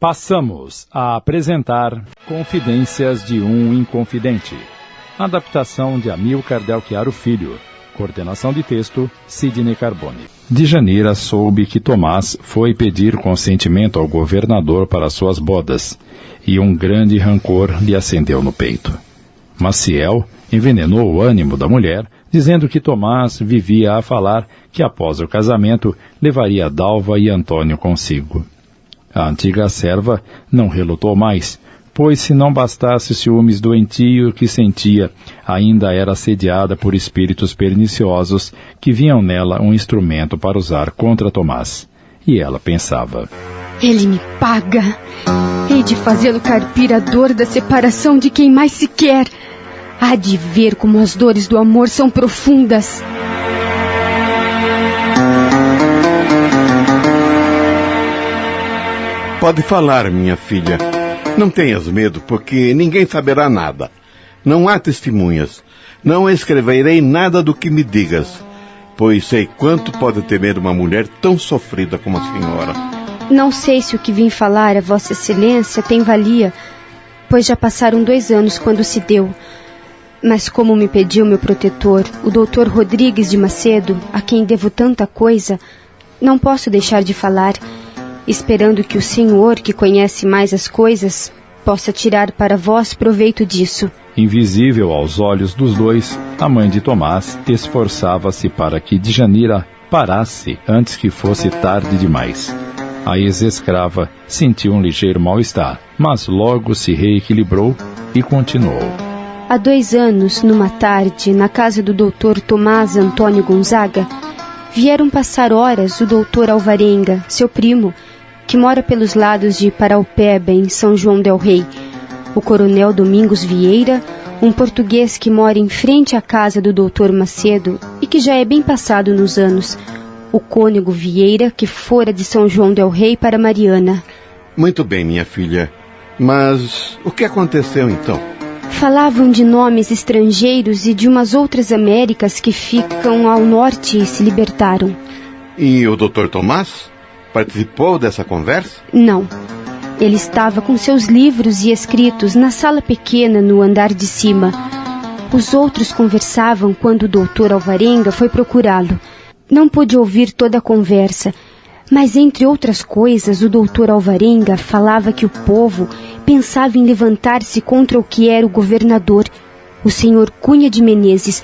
Passamos a apresentar Confidências de um Inconfidente. Adaptação de Amilcar Del Chiaro Filho. Coordenação de texto, Sidney Carbone. Djanira soube que Tomás foi pedir consentimento ao governador para suas bodas, e um grande rancor lhe acendeu no peito. Maciel envenenou o ânimo da mulher, dizendo que Tomás vivia a falar que após o casamento levaria Dalva e Antônio consigo. A antiga serva não relutou mais, pois se não bastasse o ciúmes doentio que sentia, ainda era assediada por espíritos perniciosos que viam nela um instrumento para usar contra Tomás. E ela pensava: ele me paga. Hei de fazê-lo carpir a dor da separação de quem mais se quer. Há de ver como as dores do amor são profundas. Pode falar, minha filha. Não tenhas medo, porque ninguém saberá nada. Não há testemunhas. Não escreverei nada do que me digas, pois sei quanto pode temer uma mulher tão sofrida como a senhora. Não sei se o que vim falar a Vossa Excelência tem valia, pois já passaram 2 anos quando se deu. Mas como me pediu meu protetor, o Dr. Rodrigues de Macedo, a quem devo tanta coisa, não posso deixar de falar, esperando que o senhor, que conhece mais as coisas, possa tirar para vós proveito disso. Invisível aos olhos dos dois, a mãe de Tomás esforçava-se para que Djanira parasse antes que fosse tarde demais. A ex-escrava sentiu um ligeiro mal-estar, mas logo se reequilibrou e continuou. Há 2 anos, numa tarde, na casa do Dr. Tomás Antônio Gonzaga, vieram passar horas o Dr. Alvarenga, seu primo, que mora pelos lados de Paraupeba, em São João del Rei, o coronel Domingos Vieira, um português que mora em frente à casa do Dr. Macedo e que já é bem passado nos anos, o cônego Vieira, que fora de São João del Rei para Mariana. Muito bem, minha filha. Mas o que aconteceu então? Falavam de nomes estrangeiros e de umas outras Américas que ficam ao norte e se libertaram. E o Dr. Tomás participou dessa conversa? Não. Ele estava com seus livros e escritos na sala pequena no andar de cima. Os outros conversavam quando o Dr. Alvarenga foi procurá-lo. Não pude ouvir toda a conversa, mas entre outras coisas o Dr. Alvarenga falava que o povo pensava em levantar-se contra o que era o governador, o senhor Cunha de Menezes,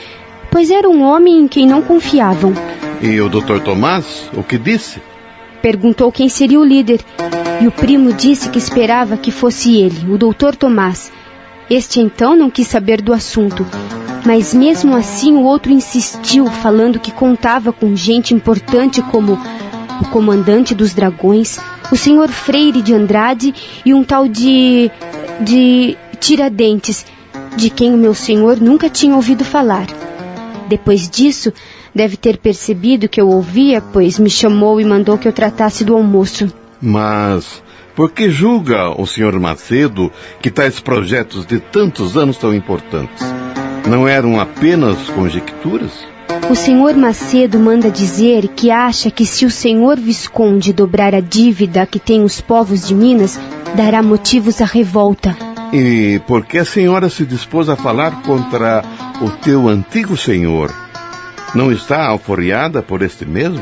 pois era um homem em quem não confiavam. E o Dr. Tomás, o que disse? Perguntou quem seria o líder, e o primo disse que esperava que fosse ele, o Dr. Tomás. Este então não quis saber do assunto, mas mesmo assim o outro insistiu, falando que contava com gente importante como o comandante dos dragões, o senhor Freire de Andrade e um tal de Tiradentes, de quem o meu senhor nunca tinha ouvido falar. Depois disso, deve ter percebido que eu ouvia, pois me chamou e mandou que eu tratasse do almoço. Mas por que julga o senhor Macedo que tais projetos de tantos anos tão importantes não eram apenas conjecturas? O senhor Macedo manda dizer que acha que se o senhor Visconde dobrar a dívida que tem os povos de Minas, dará motivos à revolta. E por que a senhora se dispôs a falar contra o teu antigo senhor? Não está alforriada por este mesmo?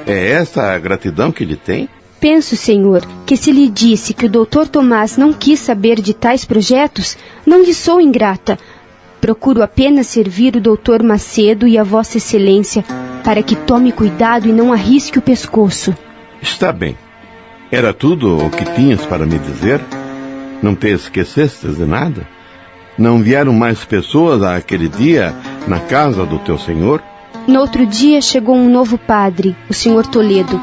É esta a gratidão que lhe tem? Penso, senhor, que se lhe disse que o Dr. Tomás não quis saber de tais projetos, não lhe sou ingrata. Procuro apenas servir o Dr. Macedo e a Vossa Excelência para que tome cuidado e não arrisque o pescoço. Está bem. Era tudo o que tinhas para me dizer? Não te esquecestes de nada? Não vieram mais pessoas àquele dia na casa do teu senhor? No outro dia chegou um novo padre, o senhor Toledo,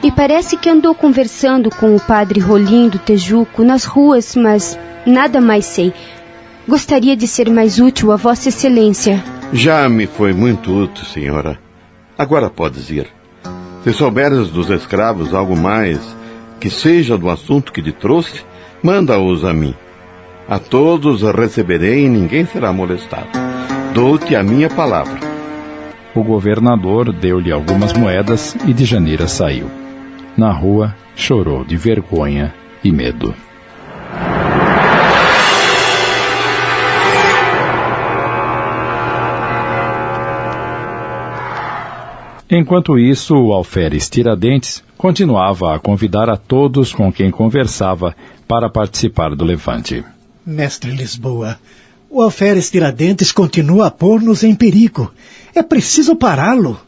e parece que andou conversando com o padre Rolim do Tejuco nas ruas, mas nada mais sei. Gostaria de ser mais útil a Vossa Excelência. Já me foi muito útil, senhora. Agora podes ir. Se souberes dos escravos algo mais que seja do assunto que lhe trouxe, manda-os a mim. A todos receberei e ninguém será molestado. Dou-te a minha palavra. O governador deu-lhe algumas moedas e Djanira saiu. Na rua, chorou de vergonha e medo. Enquanto isso, o alferes Tiradentes continuava a convidar a todos com quem conversava para participar do levante. Mestre Lisboa, o alferes Tiradentes continua a pôr-nos em perigo. É preciso pará-lo.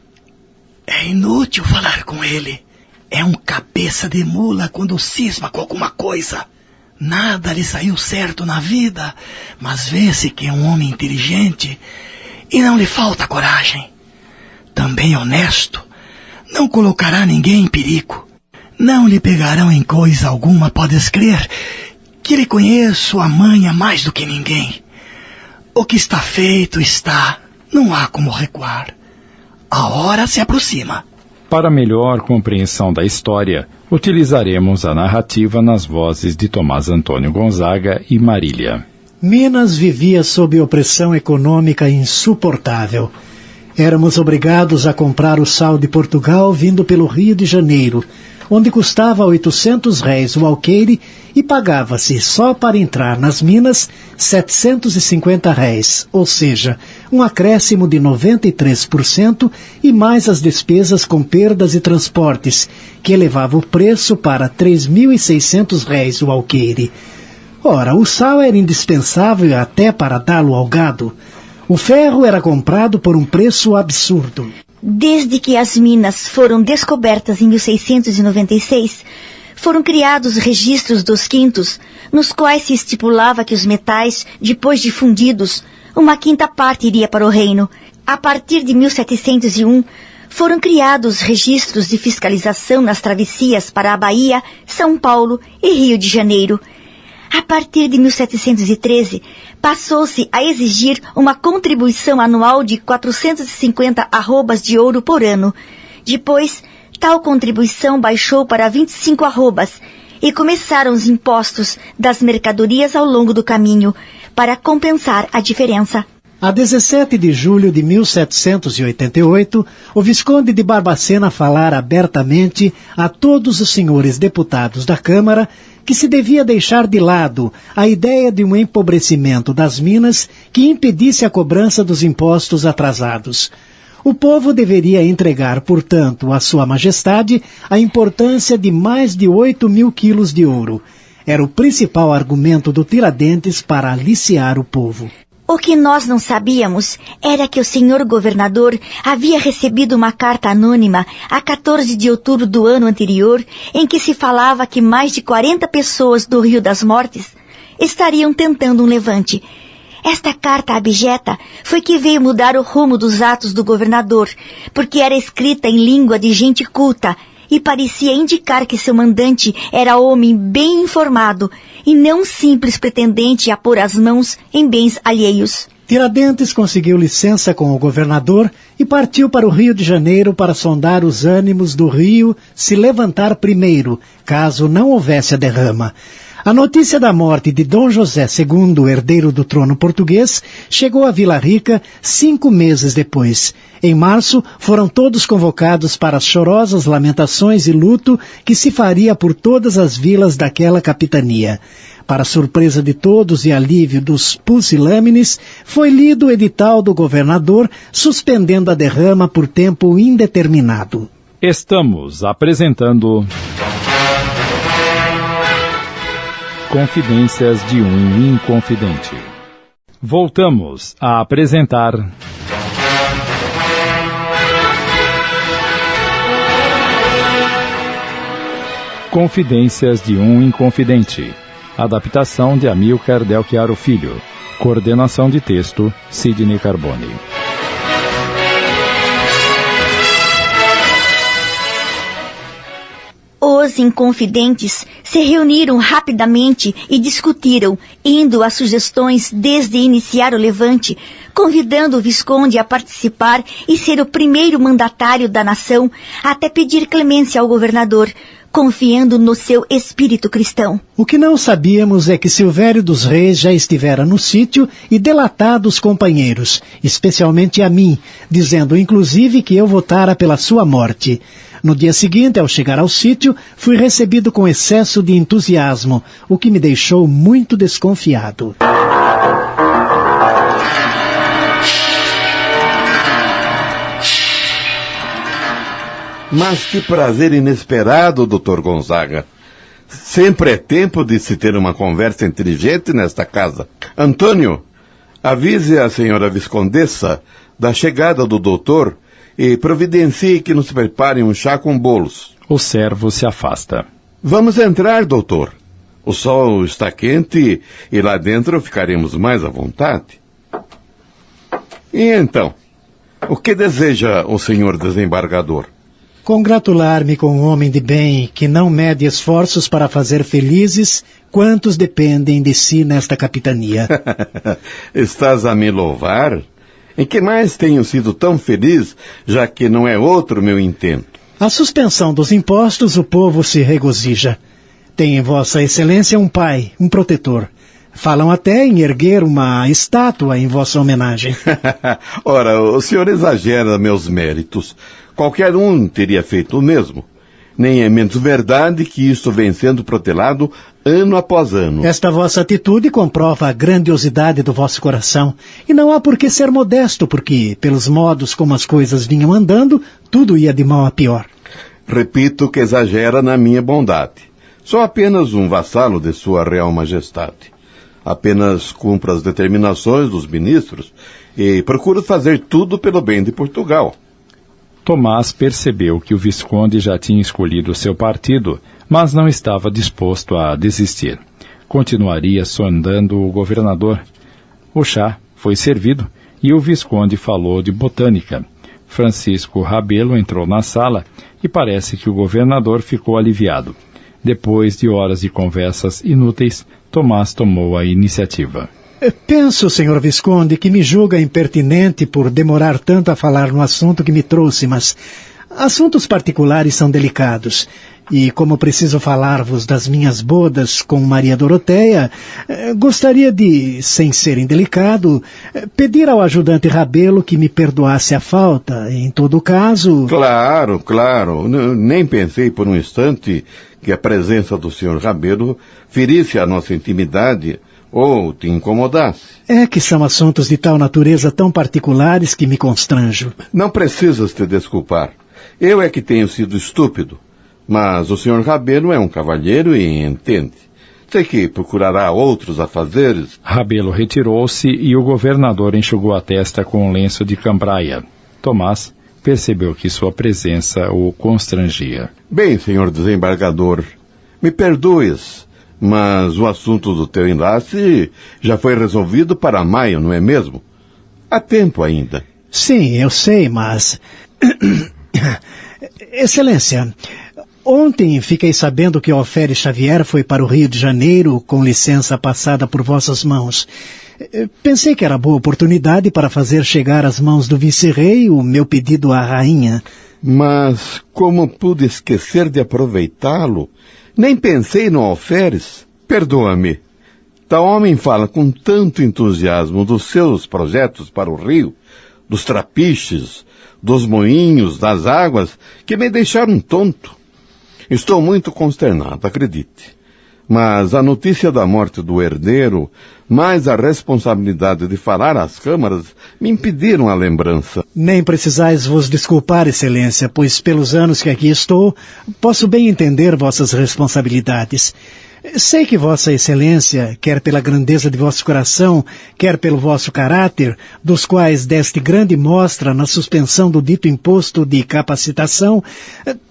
É inútil falar com ele. É um cabeça de mula quando cisma com alguma coisa. Nada lhe saiu certo na vida, mas vê-se que é um homem inteligente e não lhe falta coragem. Também honesto, não colocará ninguém em perigo. Não lhe pegarão em coisa alguma, podes crer, que lhe conheço a manha mais do que ninguém. O que está feito está, não há como recuar. A hora se aproxima. Para melhor compreensão da história, utilizaremos a narrativa nas vozes de Tomás Antônio Gonzaga e Marília. Minas vivia sob opressão econômica insuportável. Éramos obrigados a comprar o sal de Portugal vindo pelo Rio de Janeiro, onde custava 800 réis o alqueire e pagava-se só para entrar nas minas 750 réis, ou seja, um acréscimo de 93% e mais as despesas com perdas e transportes, que elevava o preço para 3.600 réis o alqueire. Ora, o sal era indispensável até para dá-lo ao gado. O ferro era comprado por um preço absurdo. Desde que as minas foram descobertas em 1696, foram criados registros dos quintos, nos quais se estipulava que os metais, depois de fundidos, uma quinta parte iria para o reino. A partir de 1701, foram criados registros de fiscalização nas travessias para a Bahia, São Paulo e Rio de Janeiro. A partir de 1713, passou-se a exigir uma contribuição anual de 450 arrobas de ouro por ano. Depois, tal contribuição baixou para 25 arrobas e começaram os impostos das mercadorias ao longo do caminho, para compensar a diferença. A 17 de julho de 1788, o Visconde de Barbacena falara abertamente a todos os senhores deputados da Câmara que se devia deixar de lado a ideia de um empobrecimento das minas que impedisse a cobrança dos impostos atrasados. O povo deveria entregar, portanto, à Sua Majestade a importância de mais de 8.000 quilos de ouro. Era o principal argumento do Tiradentes para aliciar o povo. O que nós não sabíamos era que o senhor governador havia recebido uma carta anônima a 14 de outubro do ano anterior, em que se falava que mais de 40 pessoas do Rio das Mortes estariam tentando um levante. Esta carta abjeta foi que veio mudar o rumo dos atos do governador, porque era escrita em língua de gente culta e parecia indicar que seu mandante era homem bem informado e não um simples pretendente a pôr as mãos em bens alheios. Tiradentes conseguiu licença com o governador e partiu para o Rio de Janeiro para sondar os ânimos do Rio se levantar primeiro, caso não houvesse a derrama. A notícia da morte de Dom José II, herdeiro do trono português, chegou a Vila Rica 5 meses depois. Em março, foram todos convocados para as chorosas lamentações e luto que se faria por todas as vilas daquela capitania. Para surpresa de todos e alívio dos pusilâmines, foi lido o edital do governador suspendendo a derrama por tempo indeterminado. Estamos apresentando Confidências de um Inconfidente. Voltamos a apresentar Confidências de um Inconfidente. Adaptação de Amilcar Del Chiaro Filho. Coordenação de texto, Sidney Carbone. Os inconfidentes se reuniram rapidamente e discutiram, indo a sugestões desde iniciar o levante, convidando o Visconde a participar e ser o primeiro mandatário da nação, até pedir clemência ao governador, confiando no seu espírito cristão. O que não sabíamos é que Silvério dos Reis já estivera no sítio e delatado os companheiros, especialmente a mim, dizendo inclusive que eu votara pela sua morte. No dia seguinte, ao chegar ao sítio, fui recebido com excesso de entusiasmo, o que me deixou muito desconfiado. Mas que prazer inesperado, Dr. Gonzaga. Sempre é tempo de se ter uma conversa inteligente nesta casa. Antônio, avise a senhora Viscondessa da chegada do doutor e providencie que nos preparem um chá com bolos. O servo se afasta. Vamos entrar, doutor. O sol está quente e lá dentro ficaremos mais à vontade. E então, o que deseja o senhor desembargador? Congratular-me com um homem de bem que não mede esforços para fazer felizes quantos dependem de si nesta capitania. Estás a me louvar? Em que mais tenho sido tão feliz, já que não é outro meu intento? A suspensão dos impostos o povo se regozija. Tem em Vossa Excelência um pai, um protetor. Falam até em erguer uma estátua em vossa homenagem. Ora, o senhor exagera meus méritos. Qualquer um teria feito o mesmo. Nem é menos verdade que isto vem sendo protelado ano após ano. Esta vossa atitude comprova a grandiosidade do vosso coração. E não há por que ser modesto, porque, pelos modos como as coisas vinham andando, tudo ia de mal a pior. Repito que exagera na minha bondade. Sou apenas um vassalo de Sua Real Majestade. Apenas cumpro as determinações dos ministros e procuro fazer tudo pelo bem de Portugal. Tomás percebeu que o Visconde já tinha escolhido seu partido, mas não estava disposto a desistir. Continuaria sondando o governador. O chá foi servido e o Visconde falou de botânica. Francisco Rabelo entrou na sala e parece que o governador ficou aliviado. Depois de horas de conversas inúteis, Tomás tomou a iniciativa. Penso, senhor Visconde, que me julga impertinente por demorar tanto a falar no assunto que me trouxe, mas assuntos particulares são delicados. E como preciso falar-vos das minhas bodas com Maria Doroteia, gostaria de, sem ser indelicado, pedir ao ajudante Rabelo que me perdoasse a falta. Em todo caso... Claro. Nem pensei por um instante que a presença do senhor Rabelo ferisse a nossa intimidade ou te incomodasse. É que são assuntos de tal natureza tão particulares que me constranjo. Não precisas te desculpar. Eu é que tenho sido estúpido. Mas o senhor Rabelo é um cavalheiro e entende. Sei que procurará outros afazeres. Rabelo retirou-se e o governador enxugou a testa com um lenço de cambraia. Tomás percebeu que sua presença o constrangia. Bem, senhor desembargador, me perdoes, mas o assunto do teu enlace já foi resolvido para maio, não é mesmo? Há tempo ainda. Sim, eu sei, mas... Excelência, ontem fiquei sabendo que o Alferes Xavier foi para o Rio de Janeiro com licença passada por vossas mãos. Pensei que era boa oportunidade para fazer chegar às mãos do vice-rei o meu pedido à rainha. Mas como pude esquecer de aproveitá-lo? Nem pensei no Alferes. Perdoa-me. Tal homem fala com tanto entusiasmo dos seus projetos para o Rio, dos trapiches, dos moinhos, das águas, que me deixaram tonto. Estou muito consternado, acredite. Mas a notícia da morte do herdeiro, mais a responsabilidade de falar às câmaras, me impediram a lembrança. Nem precisais vos desculpar, excelência, pois pelos anos que aqui estou, posso bem entender vossas responsabilidades. Sei que vossa excelência, quer pela grandeza de vosso coração, quer pelo vosso caráter, dos quais deste grande mostra na suspensão do dito imposto de capacitação,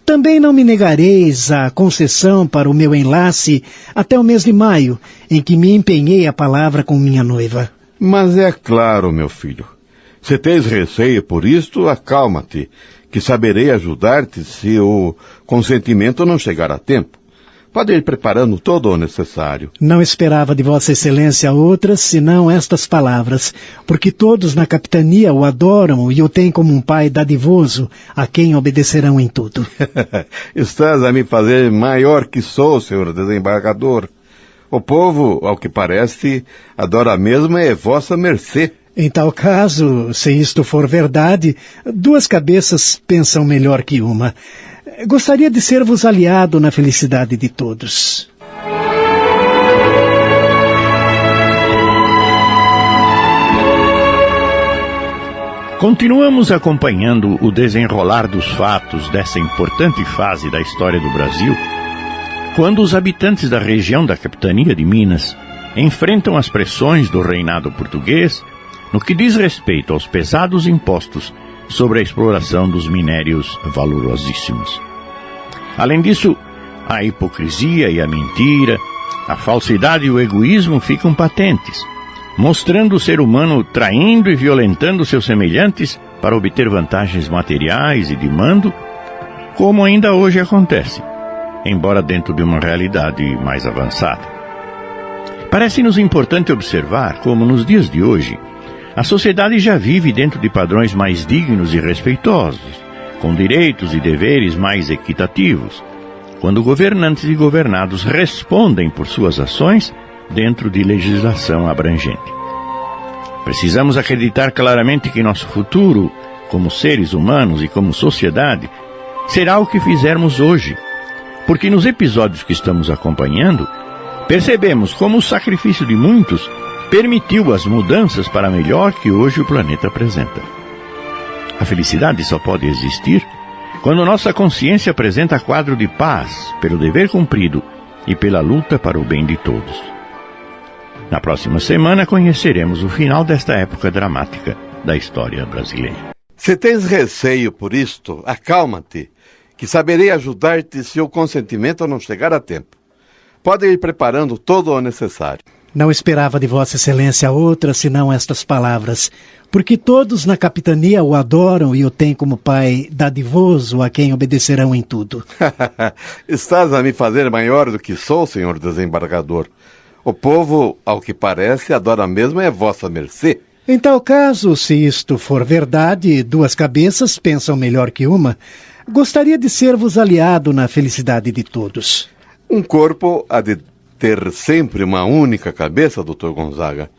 também não me negareis a concessão para o meu enlace até o mês de maio, em que me empenhei a palavra com minha noiva. Mas é claro, meu filho. Se tens receio por isto, acalma-te, que saberei ajudar-te se o consentimento não chegar a tempo. Pode ir preparando todo o necessário. Não esperava de Vossa Excelência outras, senão estas palavras, porque todos na capitania o adoram e o têm como um pai dadivoso, a quem obedecerão em tudo. Estás a me fazer maior que sou, senhor desembargador. O povo, ao que parece, adora mesmo é vossa mercê. Em tal caso, se isto for verdade, duas cabeças pensam melhor que uma. Gostaria de ser-vos aliado na felicidade de todos. Continuamos acompanhando o desenrolar dos fatos dessa importante fase da história do Brasil, quando os habitantes da região da capitania de Minas enfrentam as pressões do reinado português no que diz respeito aos pesados impostos sobre a exploração dos minérios valorosíssimos. Além disso, a hipocrisia e a mentira, a falsidade e o egoísmo ficam patentes, mostrando o ser humano traindo e violentando seus semelhantes para obter vantagens materiais e de mando, como ainda hoje acontece, embora dentro de uma realidade mais avançada. Parece-nos importante observar como, nos dias de hoje, a sociedade já vive dentro de padrões mais dignos e respeitosos, com direitos e deveres mais equitativos, quando governantes e governados respondem por suas ações dentro de legislação abrangente. Precisamos acreditar claramente que nosso futuro, como seres humanos e como sociedade, será o que fizermos hoje, porque nos episódios que estamos acompanhando, percebemos como o sacrifício de muitos permitiu as mudanças para melhor que hoje o planeta apresenta. A felicidade só pode existir quando nossa consciência apresenta quadro de paz pelo dever cumprido e pela luta para o bem de todos. Na próxima semana conheceremos o final desta época dramática da história brasileira. Se tens receio por isto, acalma-te, que saberei ajudar-te se o consentimento não chegar a tempo. Pode ir preparando todo o necessário. Não esperava de Vossa Excelência outra senão estas palavras, porque todos na capitania o adoram e o têm como pai dadivoso a quem obedecerão em tudo. Estás a me fazer maior do que sou, senhor desembargador. O povo, ao que parece, adora mesmo é vossa mercê. Em tal caso, se isto for verdade, duas cabeças pensam melhor que uma, gostaria de ser-vos aliado na felicidade de todos. Um corpo há de ter sempre uma única cabeça, Dr. Gonzaga.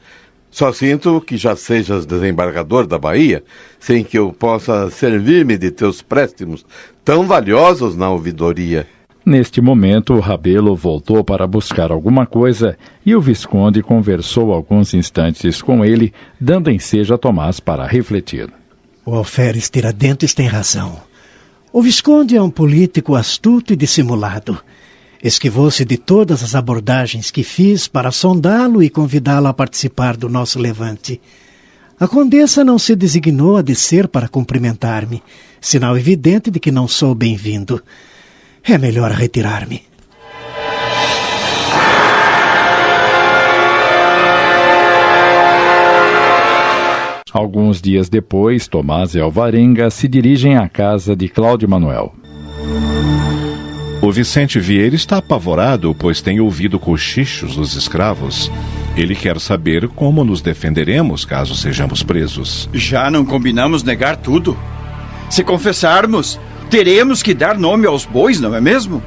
Só sinto que já sejas desembargador da Bahia, sem que eu possa servir-me de teus préstimos tão valiosos na ouvidoria. Neste momento, o Rabelo voltou para buscar alguma coisa e o Visconde conversou alguns instantes com ele, dando ensejo a Tomás para refletir. O alferes Tiradentes tem razão. O Visconde é um político astuto e dissimulado. Esquivou-se de todas as abordagens que fiz para sondá-lo e convidá-lo a participar do nosso levante. A condessa não se designou a descer para cumprimentar-me, sinal evidente de que não sou bem-vindo. É melhor retirar-me. Alguns dias depois, Tomás e Alvarenga se dirigem à casa de Cláudio Manuel. O Vicente Vieira está apavorado, pois tem ouvido cochichos dos escravos. Ele quer saber como nos defenderemos caso sejamos presos. Já não combinamos negar tudo? Se confessarmos, teremos que dar nome aos bois, não é mesmo?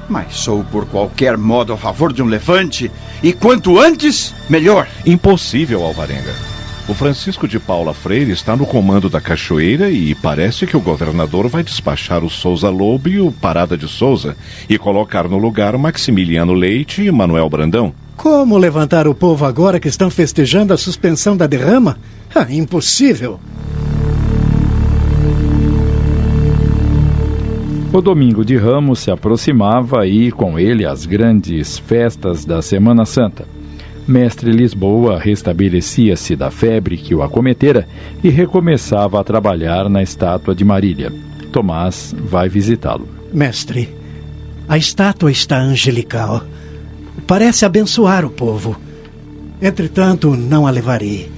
Mas sou por qualquer modo a favor de um levante, e quanto antes, melhor. Impossível, Alvarenga. O Francisco de Paula Freire está no comando da Cachoeira e parece que o governador vai despachar o Souza Lobo e o Parada de Souza e colocar no lugar Maximiliano Leite e Manuel Brandão. Como levantar o povo agora que estão festejando a suspensão da derrama? Impossível! O domingo de Ramos se aproximava e, com ele, as grandes festas da Semana Santa. Mestre Lisboa restabelecia-se da febre que o acometera e recomeçava a trabalhar na estátua de Marília. Tomás vai visitá-lo. Mestre, a estátua está angelical. Parece abençoar o povo. Entretanto, não a levarei.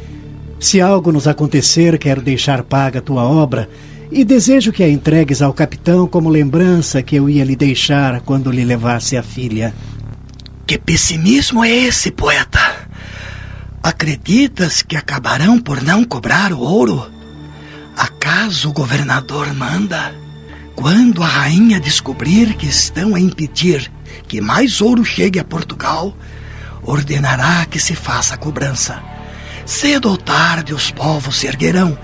Se algo nos acontecer, quero deixar paga a tua obra e desejo que a entregues ao capitão como lembrança que eu ia lhe deixar quando lhe levasse a filha. Que pessimismo é esse, poeta? Acreditas que acabarão por não cobrar o ouro? Acaso o governador manda? Quando a rainha descobrir que estão a impedir que mais ouro chegue a Portugal, ordenará que se faça a cobrança. Cedo ou tarde os povos se erguerão,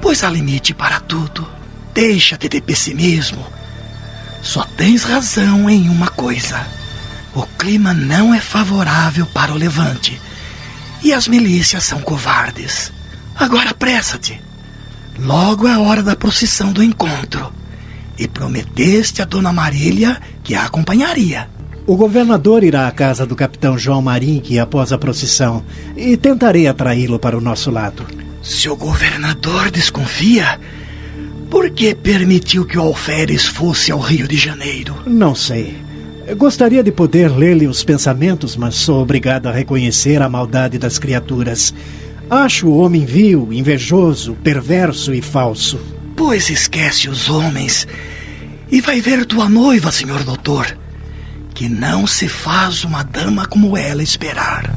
pois há limite para tudo. Deixa-te de pessimismo. Só tens razão em uma coisa. O clima não é favorável para o levante. E as milícias são covardes. Agora apressa-te. Logo é a hora da procissão do encontro. E prometeste a Dona Marília que a acompanharia. O governador irá à casa do capitão João Marinque após a procissão e tentarei atraí-lo para o nosso lado. Se o governador desconfia, por que permitiu que o alferes fosse ao Rio de Janeiro? Não sei. Gostaria de poder ler-lhe os pensamentos, mas sou obrigado a reconhecer a maldade das criaturas. Acho o homem vil, invejoso, perverso e falso. Pois esquece os homens e vai ver tua noiva, senhor doutor, que não se faz uma dama como ela esperar.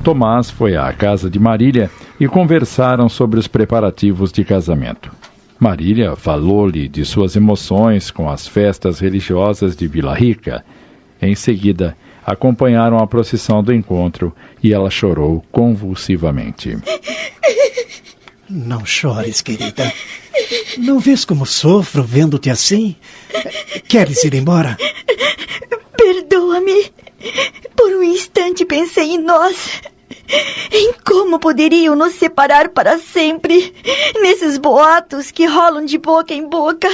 Tomás foi à casa de Marília e conversaram sobre os preparativos de casamento. Marília falou-lhe de suas emoções com as festas religiosas de Vila Rica. Em seguida, acompanharam a procissão do encontro e ela chorou convulsivamente. Não chores, querida. Não vês como sofro vendo-te assim? Queres ir embora? Perdoa-me. Por um instante pensei em nós. Em como poderiam nos separar para sempre, nesses boatos que rolam de boca em boca.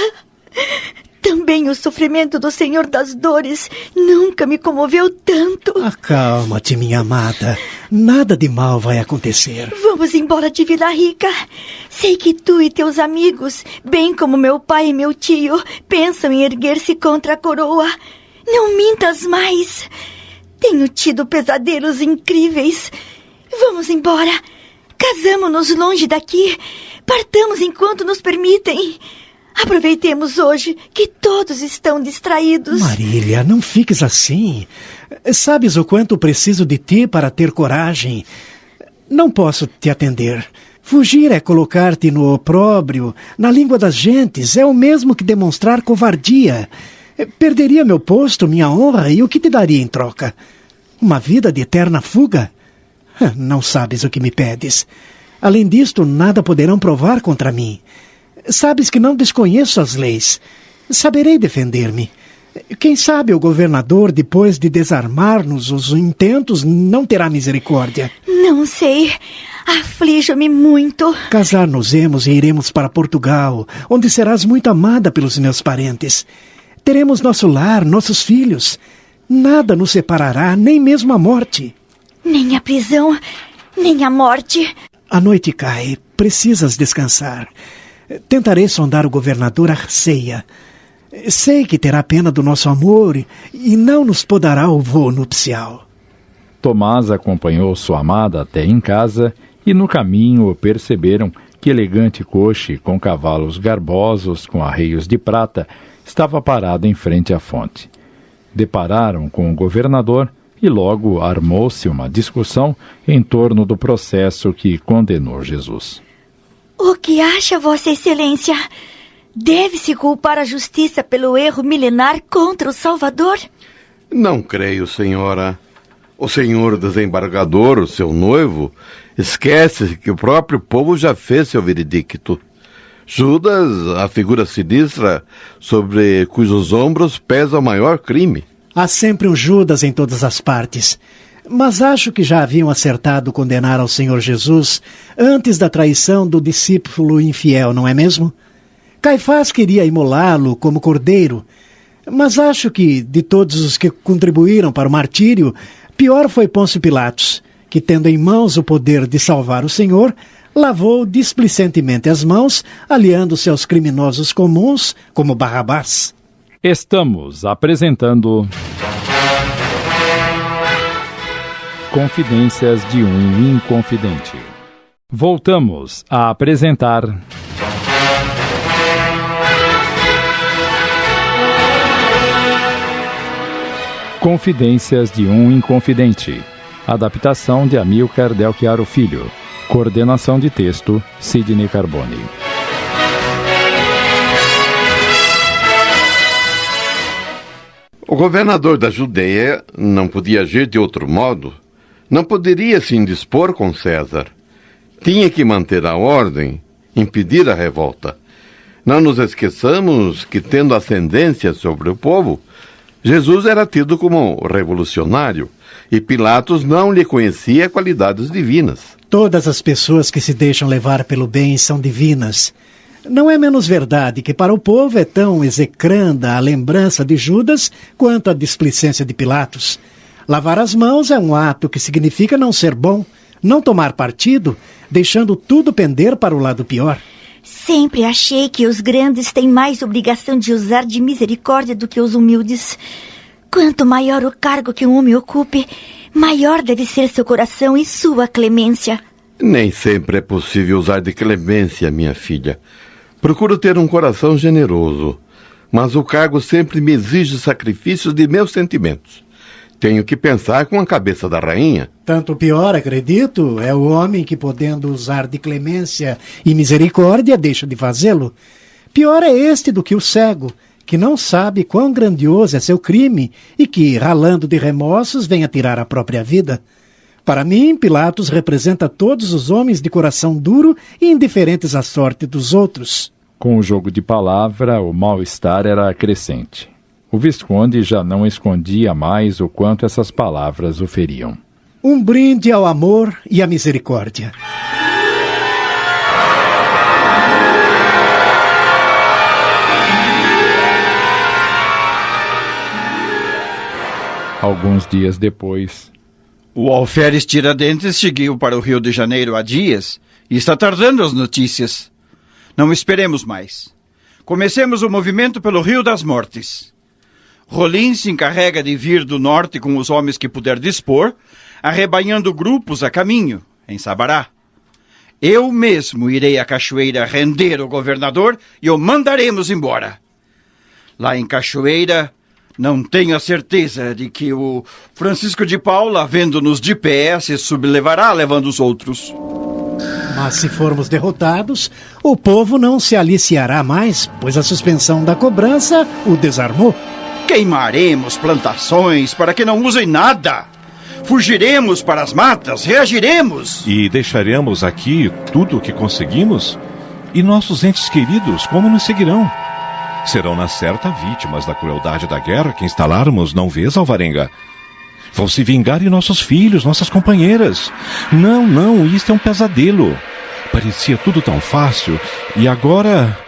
Também o sofrimento do Senhor das Dores nunca me comoveu tanto. Acalma-te, minha amada. Nada de mal vai acontecer. Vamos embora de Vila Rica. Sei que tu e teus amigos, bem como meu pai e meu tio, pensam em erguer-se contra a coroa. Não mintas mais. Tenho tido pesadelos incríveis. Vamos embora. Casamo-nos longe daqui. Partamos enquanto nos permitem. Aproveitemos hoje que todos estão distraídos. Marília, não fiques assim. Sabes o quanto preciso de ti para ter coragem. Não posso te atender. Fugir é colocar-te no opróbrio, na língua das gentes. É o mesmo que demonstrar covardia. Perderia meu posto, minha honra, e o que te daria em troca? Uma vida de eterna fuga? Não sabes o que me pedes. Além disto, nada poderão provar contra mim. Sabes que não desconheço as leis. Saberei defender-me. Quem sabe o governador, depois de desarmar-nos os intentos, não terá misericórdia. Não sei. Aflijo-me muito. Casar-nos-emos e iremos para Portugal, onde serás muito amada pelos meus parentes. Teremos nosso lar, nossos filhos. Nada nos separará, nem mesmo a morte. Nem a prisão, nem a morte. A noite cai. Precisas descansar. Tentarei sondar o governador Arceia. Sei que terá pena do nosso amor e não nos podará o voo nupcial. Tomás acompanhou sua amada até em casa e no caminho perceberam que elegante coche com cavalos garbosos com arreios de prata estava parado em frente à fonte. Depararam com o governador e logo armou-se uma discussão em torno do processo que condenou Jesus. O que acha, Vossa Excelência? Deve-se culpar a justiça pelo erro milenar contra o Salvador? Não creio, senhora. O senhor desembargador, o seu noivo, esquece que o próprio povo já fez seu veredicto. Judas, a figura sinistra sobre cujos ombros pesa o maior crime. Há sempre um Judas em todas as partes. Mas acho que já haviam acertado condenar ao Senhor Jesus antes da traição do discípulo infiel, não é mesmo? Caifás queria imolá-lo como cordeiro, mas acho que, de todos os que contribuíram para o martírio, pior foi Pôncio Pilatos, que, tendo em mãos o poder de salvar o Senhor, lavou displicentemente as mãos, aliando-se aos criminosos comuns, como Barrabás. Estamos apresentando Confidências de um Inconfidente. Voltamos a apresentar Confidências de um Inconfidente. Adaptação de Amilcar Del Chiaro Filho. Coordenação de texto, Sidney Carbone. O governador da Judeia não podia agir de outro modo. Não poderia se indispor com César. Tinha que manter a ordem impedir a revolta. Não nos esqueçamos que, tendo ascendência sobre o povo, Jesus era tido como revolucionário e Pilatos não lhe conhecia qualidades divinas. Todas as pessoas que se deixam levar pelo bem são divinas. Não é menos verdade que para o povo é tão execranda a lembrança de Judas quanto a displicência de Pilatos. Lavar as mãos é um ato que significa não ser bom, não tomar partido, deixando tudo pender para o lado pior. Sempre achei que os grandes têm mais obrigação de usar de misericórdia do que os humildes. Quanto maior o cargo que um homem ocupe, maior deve ser seu coração e sua clemência. Nem sempre é possível usar de clemência, minha filha. Procuro ter um coração generoso, mas o cargo sempre me exige sacrifícios de meus sentimentos. Tenho que pensar com a cabeça da rainha. Tanto pior, acredito, é o homem que, podendo usar de clemência e misericórdia, deixa de fazê-lo. Pior é este do que o cego, que não sabe quão grandioso é seu crime e que, ralando de remorsos, vem a tirar a própria vida. Para mim, Pilatos representa todos os homens de coração duro e indiferentes à sorte dos outros. Com o jogo de palavra, o mal-estar era crescente. O Visconde já não escondia mais o quanto essas palavras o feriam. Um brinde ao amor e à misericórdia. Alguns dias depois... O alferes Tiradentes seguiu para o Rio de Janeiro há dias e está tardando as notícias. Não esperemos mais. Comecemos o movimento pelo Rio das Mortes. Rolim se encarrega de vir do norte com os homens que puder dispor, arrebanhando grupos a caminho, em Sabará. Eu mesmo irei à Cachoeira render o governador e o mandaremos embora. Lá em Cachoeira, não tenho a certeza de que o Francisco de Paula, vendo-nos de pé, se sublevará levando os outros. Mas se formos derrotados, o povo não se aliciará mais, pois a suspensão da cobrança o desarmou. Queimaremos plantações para que não usem nada. Fugiremos para as matas, reagiremos. E deixaremos aqui tudo o que conseguimos? E nossos entes queridos, como nos seguirão? Serão na certa vítimas da crueldade da guerra que instalarmos, não vês, Alvarenga? Vão se vingar de nossos filhos, nossas companheiras. Não, isto é um pesadelo. Parecia tudo tão fácil. E agora...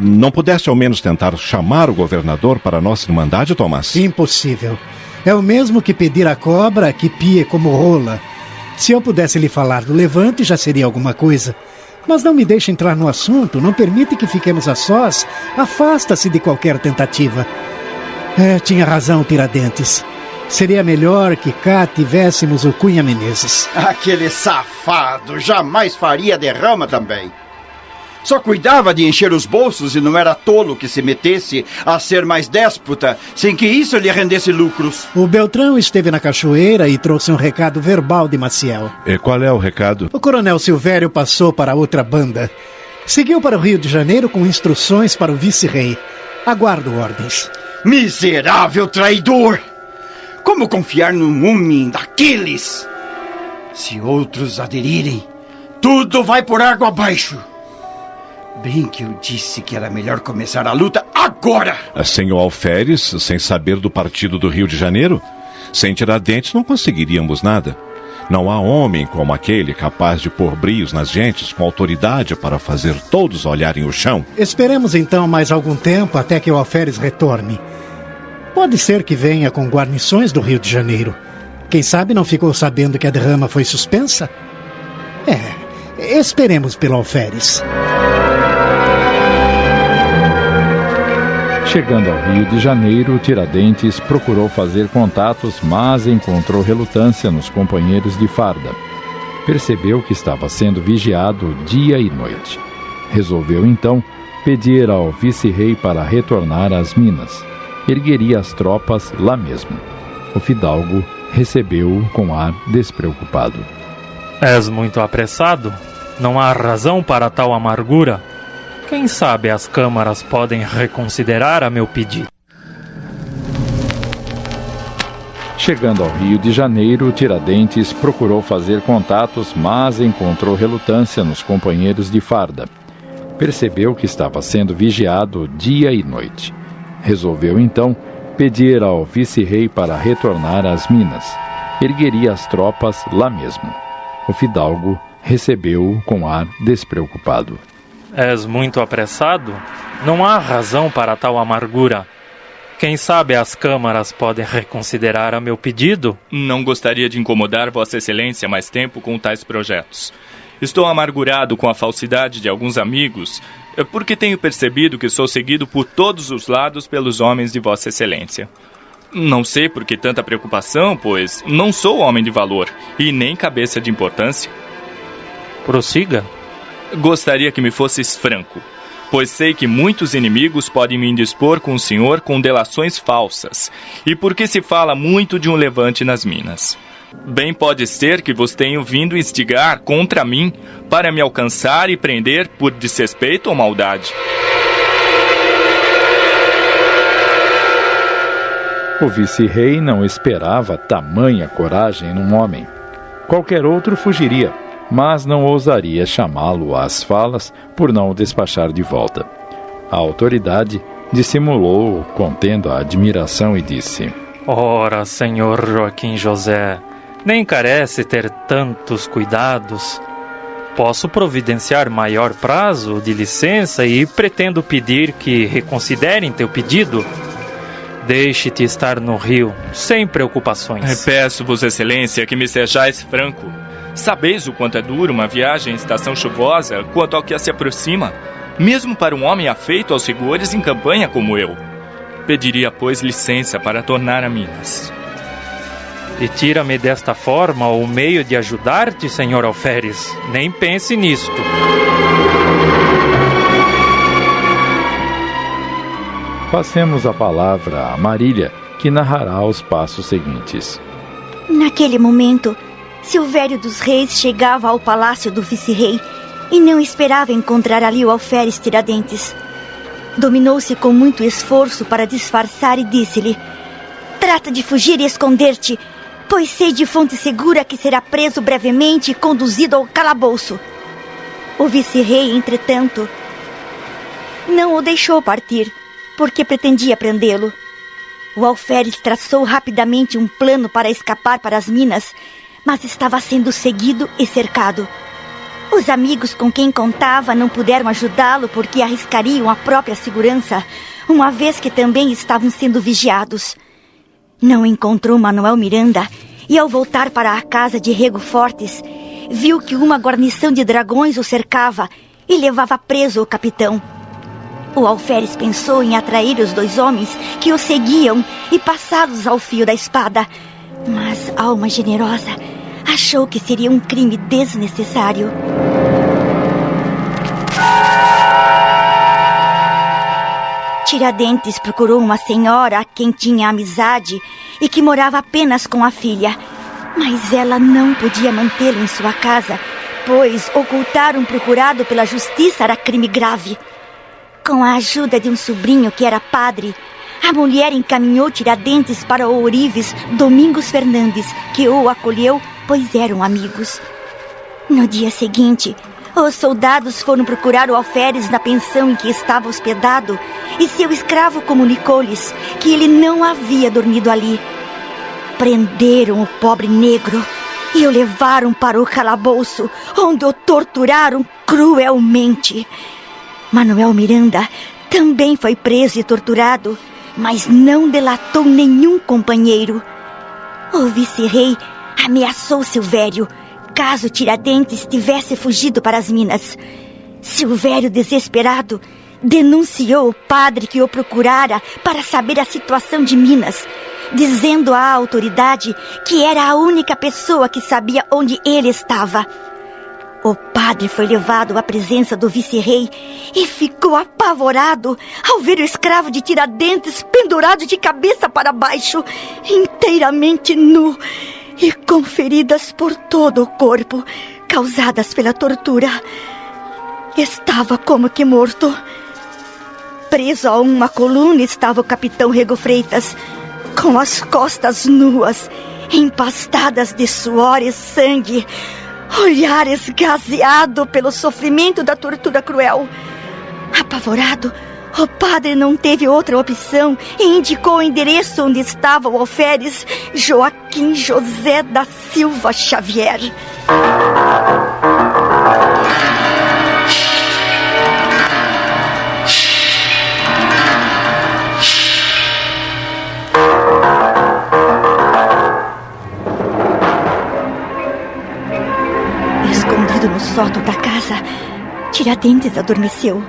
Não pudeste ao menos tentar chamar o governador para a nossa irmandade, Tomás? Impossível. É o mesmo que pedir à cobra que pie como rola. Se eu pudesse lhe falar do levante, já seria alguma coisa. Mas não me deixe entrar no assunto, não permite que fiquemos a sós, afasta-se de qualquer tentativa. Tinha razão, Tiradentes. Seria melhor que cá tivéssemos o Cunha Menezes. Aquele safado jamais faria derrama também. Só cuidava de encher os bolsos e não era tolo que se metesse a ser mais déspota, sem que isso lhe rendesse lucros. O Beltrão esteve na Cachoeira e trouxe um recado verbal de Maciel. E qual é o recado? O coronel Silvério passou para outra banda. Seguiu para o Rio de Janeiro com instruções para o vice-rei. Aguardo ordens. Miserável traidor! Como confiar num homem daqueles? Se outros aderirem, tudo vai por água abaixo. Bem que eu disse que era melhor começar a luta agora! Sem o alferes, sem saber do partido do Rio de Janeiro, sem Tiradentes não conseguiríamos nada. Não há homem como aquele capaz de pôr brios nas gentes com autoridade para fazer todos olharem o chão. Esperemos então mais algum tempo até que o alferes retorne. Pode ser que venha com guarnições do Rio de Janeiro. Quem sabe não ficou sabendo que a derrama foi suspensa? Esperemos pelo alferes. Chegando ao Rio de Janeiro, Tiradentes procurou fazer contatos, mas encontrou relutância nos companheiros de farda. Percebeu que estava sendo vigiado dia e noite. Resolveu, então, pedir ao vice-rei para retornar às Minas. Ergueria as tropas lá mesmo. O fidalgo recebeu-o com ar despreocupado. És muito apressado? Não há razão para tal amargura? Quem sabe as câmaras podem reconsiderar a meu pedido. Chegando ao Rio de Janeiro, Tiradentes procurou fazer contatos, mas encontrou relutância nos companheiros de farda. Percebeu que estava sendo vigiado dia e noite. Resolveu então pedir ao vice-rei para retornar às Minas. Ergueria as tropas lá mesmo. O fidalgo recebeu-o com ar despreocupado. És muito apressado? Não há razão para tal amargura. Quem sabe as câmaras podem reconsiderar a meu pedido? Não gostaria de incomodar Vossa Excelência mais tempo com tais projetos. Estou amargurado com a falsidade de alguns amigos, porque tenho percebido que sou seguido por todos os lados pelos homens de Vossa Excelência. Não sei por que tanta preocupação, pois não sou homem de valor e nem cabeça de importância. Prossiga. Gostaria que me fosses franco, pois sei que muitos inimigos podem me indispor com o senhor com delações falsas, e porque se fala muito de um levante nas Minas. Bem pode ser que vos tenham vindo instigar contra mim para me alcançar e prender por desrespeito ou maldade. O vice-rei não esperava tamanha coragem num homem. Qualquer outro fugiria, mas não ousaria chamá-lo às falas por não o despachar de volta. A autoridade dissimulou, contendo a admiração, e disse: Ora, senhor Joaquim José, nem carece ter tantos cuidados. Posso providenciar maior prazo de licença e pretendo pedir que reconsiderem teu pedido. Deixe-te estar no Rio, sem preocupações. Peço-vos, Excelência, que me sejais franco. Sabeis o quanto é duro uma viagem em estação chuvosa quanto ao que se aproxima, mesmo para um homem afeito aos rigores em campanha como eu. Pediria, pois, licença para tornar a Minas. E tira-me desta forma o meio de ajudar-te, senhor Alferes. Nem pense nisto. Passemos a palavra a Marília, que narrará os passos seguintes. Naquele momento, Silvério dos Reis chegava ao palácio do vice-rei e não esperava encontrar ali o Alferes Tiradentes. Dominou-se com muito esforço para disfarçar e disse-lhe: Trata de fugir e esconder-te, pois sei de fonte segura que será preso brevemente e conduzido ao calabouço. O vice-rei, entretanto, não o deixou partir, porque pretendia prendê-lo. O Alferes traçou rapidamente um plano para escapar para as Minas, mas estava sendo seguido e cercado. Os amigos com quem contava não puderam ajudá-lo porque arriscariam a própria segurança, uma vez que também estavam sendo vigiados. Não encontrou Manuel Miranda e, ao voltar para a casa de Rego Fortes, viu que uma guarnição de dragões o cercava e levava preso o capitão. O Alferes pensou em atrair os dois homens que o seguiam e passá-los ao fio da espada, mas, alma generosa, achou que seria um crime desnecessário. Tiradentes procurou uma senhora a quem tinha amizade e que morava apenas com a filha, mas ela não podia mantê-lo em sua casa, pois ocultar um procurado pela justiça era crime grave. Com a ajuda de um sobrinho que era padre, a mulher encaminhou Tiradentes para o ourives Domingos Fernandes, que o acolheu, pois eram amigos. No dia seguinte, os soldados foram procurar o Alferes na pensão em que estava hospedado, e seu escravo comunicou-lhes que ele não havia dormido ali. Prenderam o pobre negro e o levaram para o calabouço, onde o torturaram cruelmente. Manuel Miranda também foi preso e torturado, mas não delatou nenhum companheiro. O vice-rei ameaçou Silvério, caso Tiradentes tivesse fugido para as Minas. Silvério, desesperado, denunciou o padre que o procurara para saber a situação de Minas, dizendo à autoridade que era a única pessoa que sabia onde ele estava. O padre foi levado à presença do vice-rei e ficou apavorado ao ver o escravo de Tiradentes pendurado de cabeça para baixo, inteiramente nu e com feridas por todo o corpo, causadas pela tortura. Estava como que morto. Preso a uma coluna estava o capitão Rego Freitas, com as costas nuas, empastadas de suor e sangue, olhar esgazeado pelo sofrimento da tortura cruel. Apavorado, o padre não teve outra opção e indicou o endereço onde estava o alferes Joaquim José da Silva Xavier. Escondido no sótão da casa, Tiradentes adormeceu.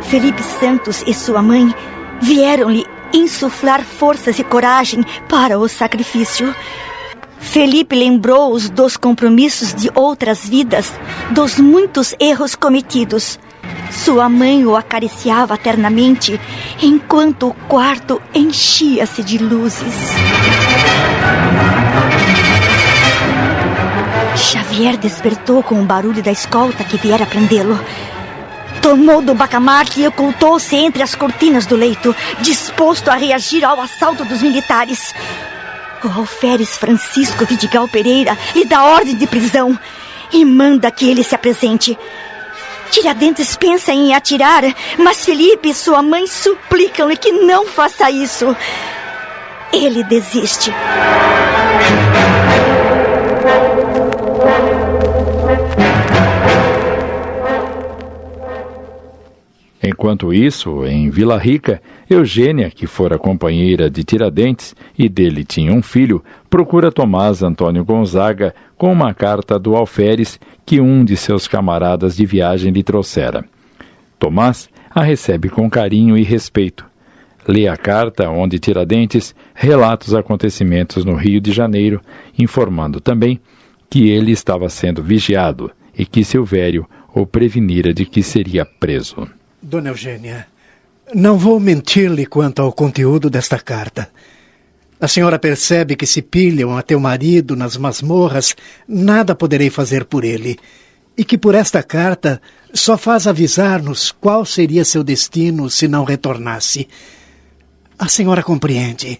Felipe Santos e sua mãe vieram-lhe insuflar forças e coragem para o sacrifício. Felipe lembrou-os dos compromissos de outras vidas, dos muitos erros cometidos. Sua mãe o acariciava ternamente, enquanto o quarto enchia-se de luzes. Xavier despertou com o barulho da escolta que viera prendê-lo. Tomou do bacamarte e ocultou-se entre as cortinas do leito, disposto a reagir ao assalto dos militares. O alferes Francisco Vidigal Pereira lhe dá ordem de prisão e manda que ele se apresente. Tiradentes pensa em atirar, mas Felipe e sua mãe suplicam-lhe que não faça isso. Ele desiste. Enquanto isso, em Vila Rica, Eugênia, que fora companheira de Tiradentes e dele tinha um filho, procura Tomás Antônio Gonzaga com uma carta do alferes que um de seus camaradas de viagem lhe trouxera. Tomás a recebe com carinho e respeito. Lê a carta onde Tiradentes relata os acontecimentos no Rio de Janeiro, informando também que ele estava sendo vigiado e que Silvério o prevenira de que seria preso. Dona Eugênia, não vou mentir-lhe quanto ao conteúdo desta carta. A senhora percebe que se pilham a teu marido nas masmorras, nada poderei fazer por ele. E que por esta carta só faz avisar-nos qual seria seu destino se não retornasse. A senhora compreende.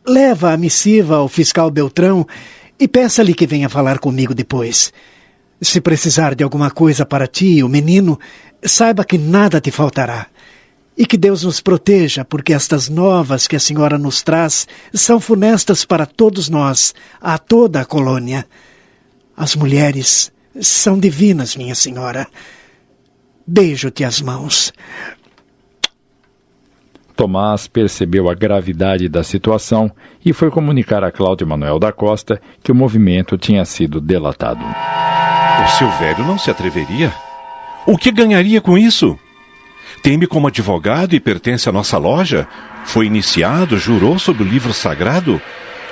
Leva a missiva ao fiscal Beltrão e peça-lhe que venha falar comigo depois. Se precisar de alguma coisa para ti, o menino, saiba que nada te faltará. E que Deus nos proteja, porque estas novas que a senhora nos traz são funestas para todos nós, a toda a colônia. As mulheres são divinas, minha senhora. Beijo-te as mãos. Tomás percebeu a gravidade da situação e foi comunicar a Cláudio Manuel da Costa que o movimento tinha sido delatado. O Silvério não se atreveria? O que ganharia com isso? Tem-me como advogado e pertence à nossa loja? Foi iniciado, jurou sob o livro sagrado?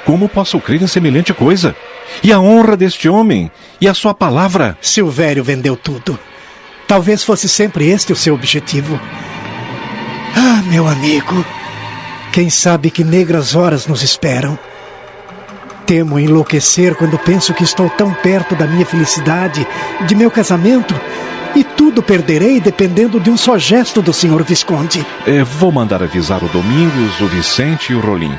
Como posso crer em semelhante coisa? E a honra deste homem? E a sua palavra? Silvério vendeu tudo. Talvez fosse sempre este o seu objetivo. Ah, meu amigo, quem sabe que negras horas nos esperam. Temo enlouquecer quando penso que estou tão perto da minha felicidade, de meu casamento, e tudo perderei dependendo de um só gesto do senhor Visconde. Vou mandar avisar o Domingos, o Vicente e o Rolim.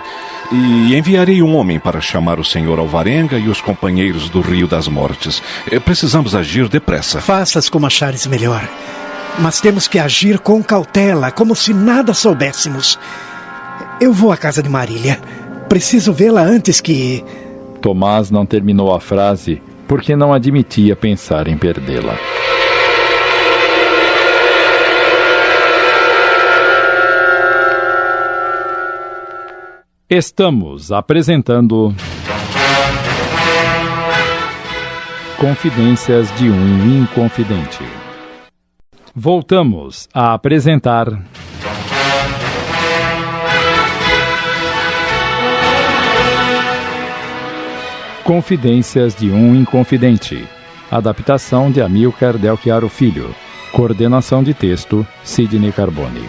E enviarei um homem para chamar o senhor Alvarenga e os companheiros do Rio das Mortes. Precisamos agir depressa. Faças como achares melhor. Mas temos que agir com cautela, como se nada soubéssemos. Eu vou à casa de Marília. Preciso vê-la antes que... Tomás não terminou a frase porque não admitia pensar em perdê-la. Estamos apresentando Confidências de um Inconfidente. Voltamos a apresentar Confidências de um Inconfidente. Adaptação de Amilcar Del Chiaro Filho. Coordenação de texto, Sidney Carbone.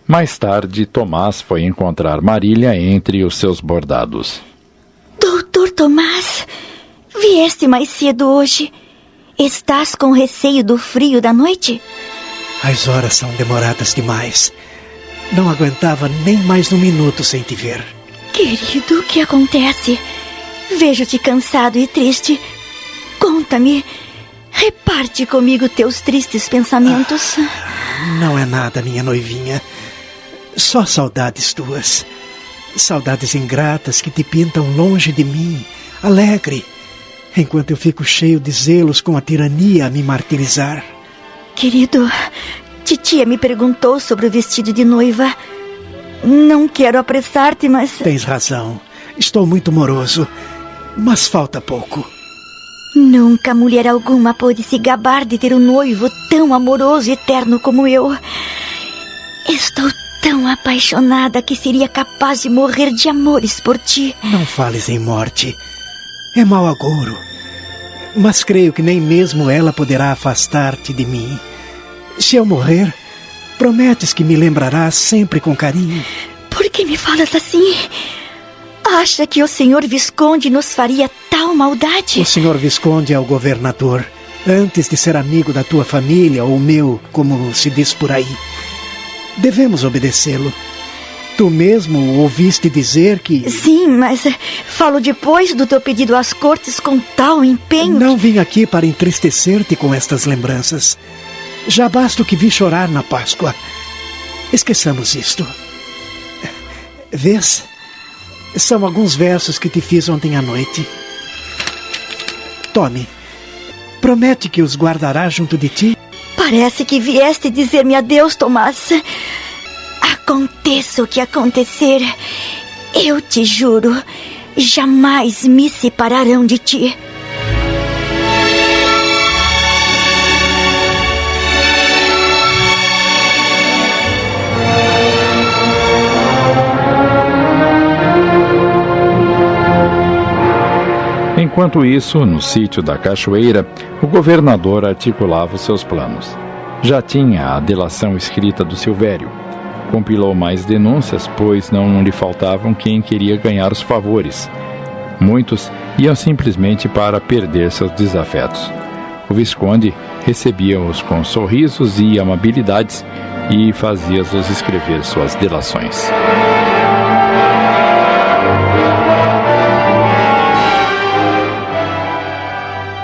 Mais tarde, Tomás foi encontrar Marília entre os seus bordados. Doutor Tomás, vieste mais cedo hoje. Estás com receio do frio da noite? As horas são demoradas demais. Não aguentava nem mais um minuto sem te ver. Querido, o que acontece? Vejo-te cansado e triste. conta-me. Reparte comigo teus tristes pensamentos. Não é nada, minha noivinha. Só saudades tuas. Saudades ingratas que te pintam longe de mim, alegre, enquanto eu fico cheio de zelos com a tirania a me martirizar. Querido, titia me perguntou sobre o vestido de noiva. Não quero apressar-te, mas... Tens razão. Estou muito moroso, mas falta pouco. Nunca mulher alguma pôde se gabar de ter um noivo tão amoroso e eterno como eu. Estou tão apaixonada que seria capaz de morrer de amores por ti. Não fales em morte. É mau agouro. Mas creio que nem mesmo ela poderá afastar-te de mim. Se eu morrer, prometes que me lembrarás sempre com carinho? Por que me falas assim? Acha que o senhor Visconde nos faria tal maldade? O senhor Visconde é o governador, antes de ser amigo da tua família ou meu, como se diz por aí. Devemos obedecê-lo. Tu mesmo ouviste dizer que... Sim, mas falo depois do teu pedido às cortes com tal empenho. Não vim aqui para entristecer-te com estas lembranças. Já basta o que vi chorar na Páscoa. Esqueçamos isto. Vês? São alguns versos que te fiz ontem à noite. Tome. Promete que os guardará junto de ti? Parece que vieste dizer-me adeus, Tomás. Aconteça o que acontecer, eu te juro, jamais me separarão de ti. Enquanto isso, no sítio da Cachoeira, o governador articulava os seus planos. Já tinha a delação escrita do Silvério. Compilou mais denúncias, pois não lhe faltavam quem queria ganhar os favores. Muitos iam simplesmente para perder seus desafetos. O Visconde recebia-os com sorrisos e amabilidades e fazia-os escrever suas delações.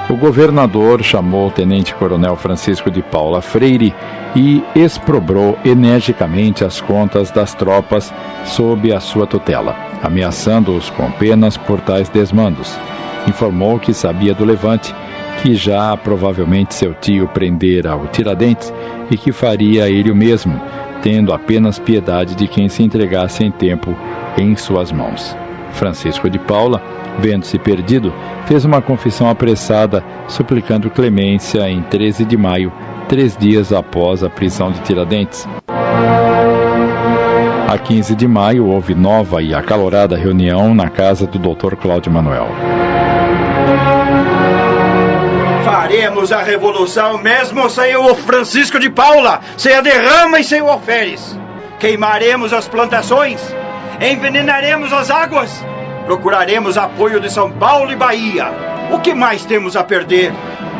O governador chamou o tenente-coronel Francisco de Paula Freire e exprobrou energicamente as contas das tropas sob a sua tutela, ameaçando-os com penas por tais desmandos. Informou que sabia do levante, que já provavelmente seu tio prendera o Tiradentes e que faria ele o mesmo, tendo apenas piedade de quem se entregasse em tempo em suas mãos. Francisco de Paula, vendo-se perdido, fez uma confissão apressada, suplicando clemência em 13 de maio, 3 dias após a prisão de Tiradentes. A 15 de maio, houve nova e acalorada reunião na casa do Dr. Cláudio Manuel. Faremos a revolução mesmo sem o Francisco de Paula, sem a derrama e sem o alferes. Queimaremos as plantações, envenenaremos as águas, procuraremos apoio de São Paulo e Bahia. O que mais temos a perder?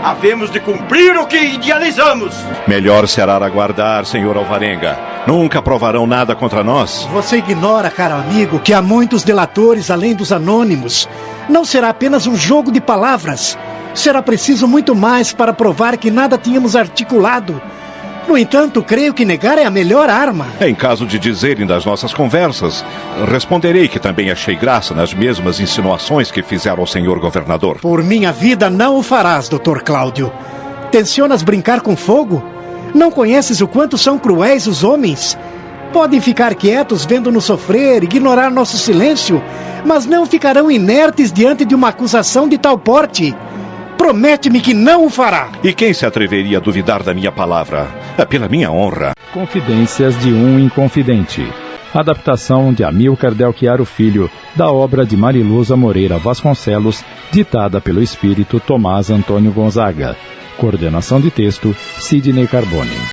Havemos de cumprir o que idealizamos. Melhor será aguardar, senhor Alvarenga. Nunca provarão nada contra nós. Você ignora, caro amigo, que há muitos delatores além dos anônimos. Não será apenas um jogo de palavras. Será preciso muito mais para provar que nada tínhamos articulado. No entanto, creio que negar é a melhor arma. Em caso de dizerem das nossas conversas, responderei que também achei graça nas mesmas insinuações que fizeram ao senhor governador. Por minha vida não o farás, Dr. Cláudio. Tencionas brincar com fogo? Não conheces o quanto são cruéis os homens? Podem ficar quietos vendo-nos sofrer, ignorar nosso silêncio, mas não ficarão inertes diante de uma acusação de tal porte. Promete-me que não o fará. E quem se atreveria a duvidar da minha palavra? É pela minha honra. Confidências de um Inconfidente. Adaptação de Amilcar Del Chiaro Filho, da obra de Mariluza Moreira Vasconcelos, ditada pelo espírito Tomás Antônio Gonzaga. Coordenação de texto, Sidney Carbone.